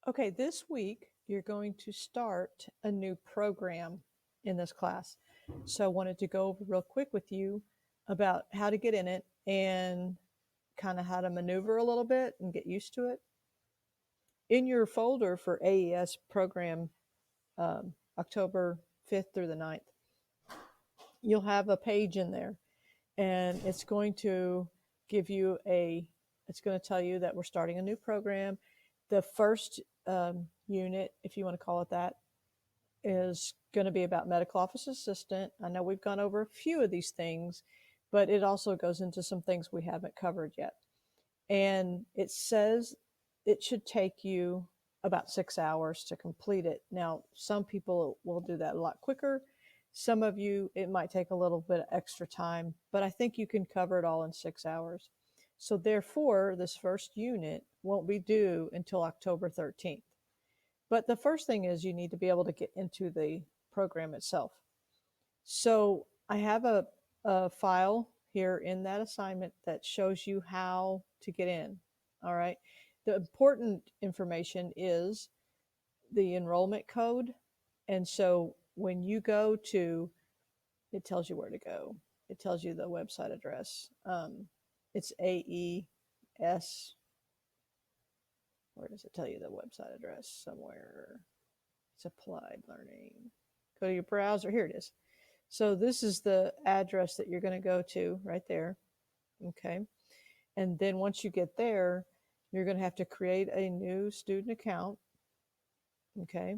Okay, this week you're going to start a new program in this class. So I wanted to go over real quick with you about how to get in it and kind of how to maneuver a little bit and get used to it. In your folder for AES program, October 5th through the 9th, you'll have a page in there, and it's going to give you it's going to tell you that we're starting a new program. The first unit, if you want to call it that, is going to be about medical office assistant. I know we've gone over a few of these things, but it also goes into some things we haven't covered yet. And it says it should take you about 6 hours to complete it. Now, some people will do that a lot quicker. Some of you, it might take a little bit of extra time, but I think you can cover it all in 6 hours. So therefore, this first unit won't be due until October 13th. But the first thing is you need to be able to get into the program itself. So I have a file here in that assignment that shows you how to get in. All right. The important information is the enrollment code. And so when you go to, it tells you where to go. It tells you the website address. It's AES. Where does it tell you the website address? Somewhere. It's applied learning. Go to your browser. Here it is. So this is the address that you're going to go to right there. Okay. And then once you get there, you're going to have to create a new student account. Okay.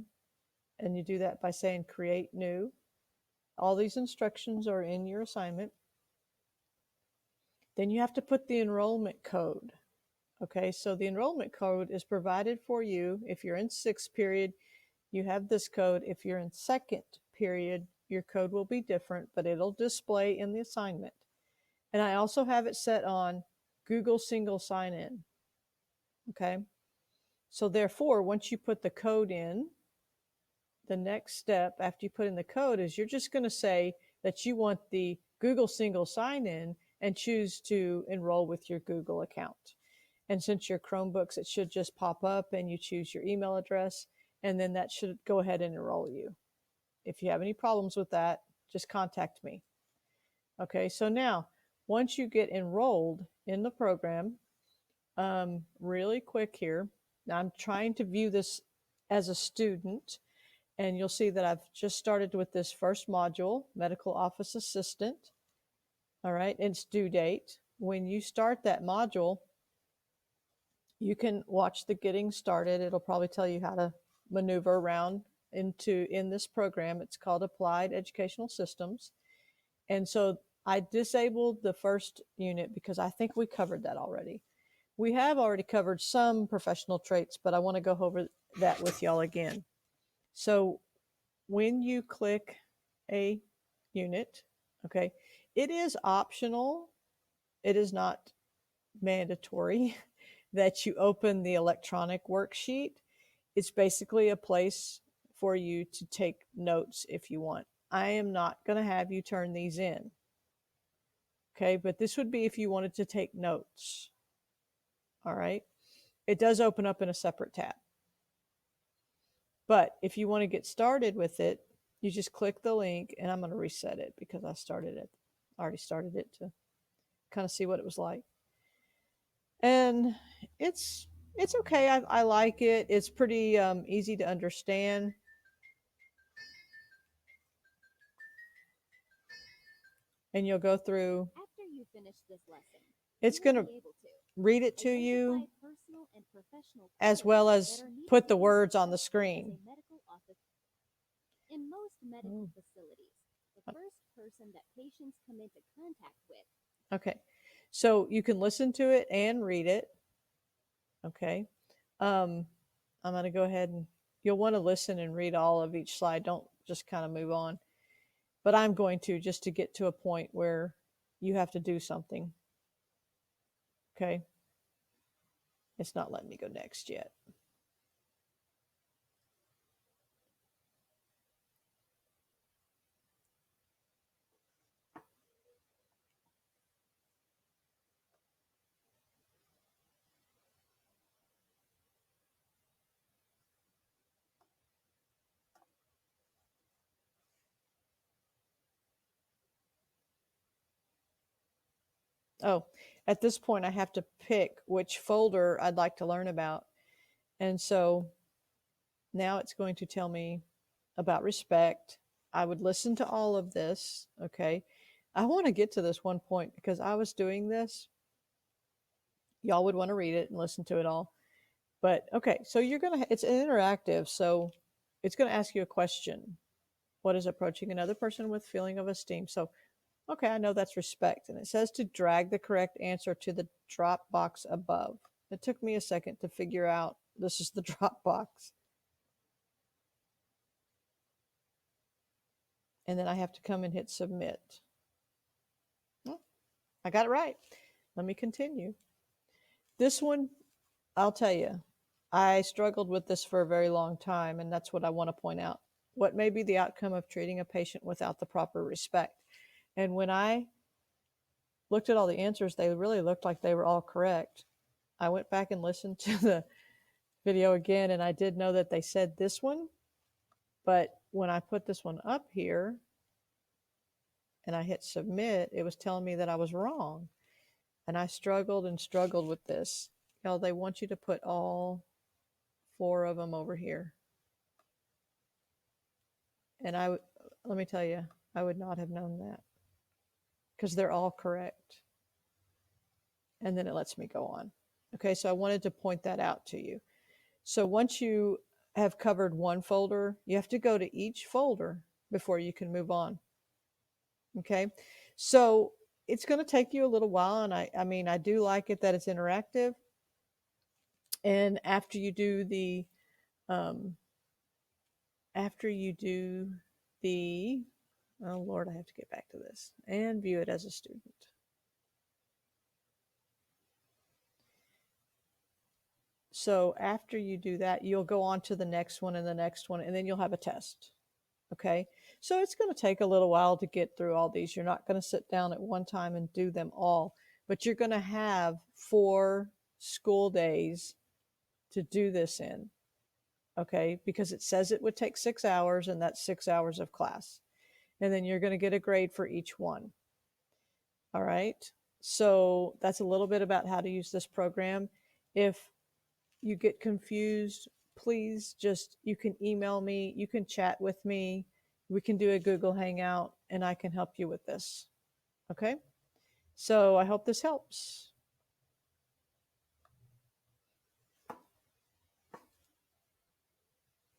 And you do that by saying create new. All these instructions are in your assignment. Then you have to put the enrollment code. Okay. So the enrollment code is provided for you. If you're in 6th period, you have this code. If you're in 2nd period, your code will be different, but it'll display in the assignment. And I also have it set on Google single sign-in. Okay. So therefore, once you put the code in, the next step after you put in the code is you're just going to say that you want the Google single sign-in and choose to enroll with your Google account. And since your Chromebooks, it should just pop up and you choose your email address, and then that should go ahead and enroll you. If you have any problems with that, just contact me. Okay, so now once you get enrolled in the program, really quick here, now I'm trying to view this as a student, and you'll see that I've just started with this first module, Medical Office Assistant. All right, it's due date. When you start that module, you can watch the getting started. It'll probably tell you how to maneuver around in this program. It's called Applied Educational Systems. And so I disabled the first unit because I think we covered that already. We have already covered some professional traits, but I want to go over that with y'all again. So when you click a unit, okay, it is optional. It is not mandatory that you open the electronic worksheet. It's basically a place for you to take notes if you want. I am not going to have you turn these in. Okay, but this would be if you wanted to take notes. All right. It does open up in a separate tab. But if you want to get started with it, you just click the link, and I'm going to reset it because I already started it to kind of see what it was like. And it's okay. I like it. It's pretty easy to understand. And you'll go through. After you finish this lesson, It's going to read it to you as well as put the words on the screen. In most medical facilities, the first person that patients come into contact with. Okay, so you can listen to it and read it. Okay, I'm going to go ahead and you'll want to listen and read all of each slide. Don't just kind of move on. But I'm going to just to get to a point where you have to do something. Okay, it's not letting me go next yet. Oh, at this point, I have to pick which folder I'd like to learn about. And so now it's going to tell me about respect. I would listen to all of this. Okay. I want to get to this one point because I was doing this. Y'all would want to read it and listen to it all. But okay, so you're going to, it's interactive. So it's going to ask you a question. What is approaching another person with feeling of esteem? So, okay, I know that's respect. And it says to drag the correct answer to the drop box above. It took me a second to figure out this is the drop box. And then I have to come and hit submit. Oh, I got it right. Let me continue. This one, I'll tell you, I struggled with this for a very long time, and that's what I want to point out. What may be the outcome of treating a patient without the proper respect? And when I looked at all the answers, they really looked like they were all correct. I went back and listened to the video again, and I did know that they said this one, but when I put this one up here and I hit submit, it was telling me that I was wrong. And I struggled and struggled with this. You know, they want you to put all four of them over here. And let me tell you, I would not have known that because they're all correct. And then it lets me go on. Okay, so I wanted to point that out to you. So once you have covered one folder, you have to go to each folder before you can move on. Okay, so it's going to take you a little while, and I mean, I do like it that it's interactive. And um, after you do the, oh Lord, I have to get back to this and view it as a student. So after you do that, you'll go on to the next one and the next one, and then you'll have a test. Okay. So it's going to take a little while to get through all these. You're not going to sit down at one time and do them all, but you're going to have 4 school days to do this in. Okay. Because it says it would take 6 hours, and that's 6 hours of class. And then you're going to get a grade for each one. All right. So that's a little bit about how to use this program. If you get confused, please just, you can email me, you can chat with me, we can do a Google Hangout, and I can help you with this. Okay? So I hope this helps.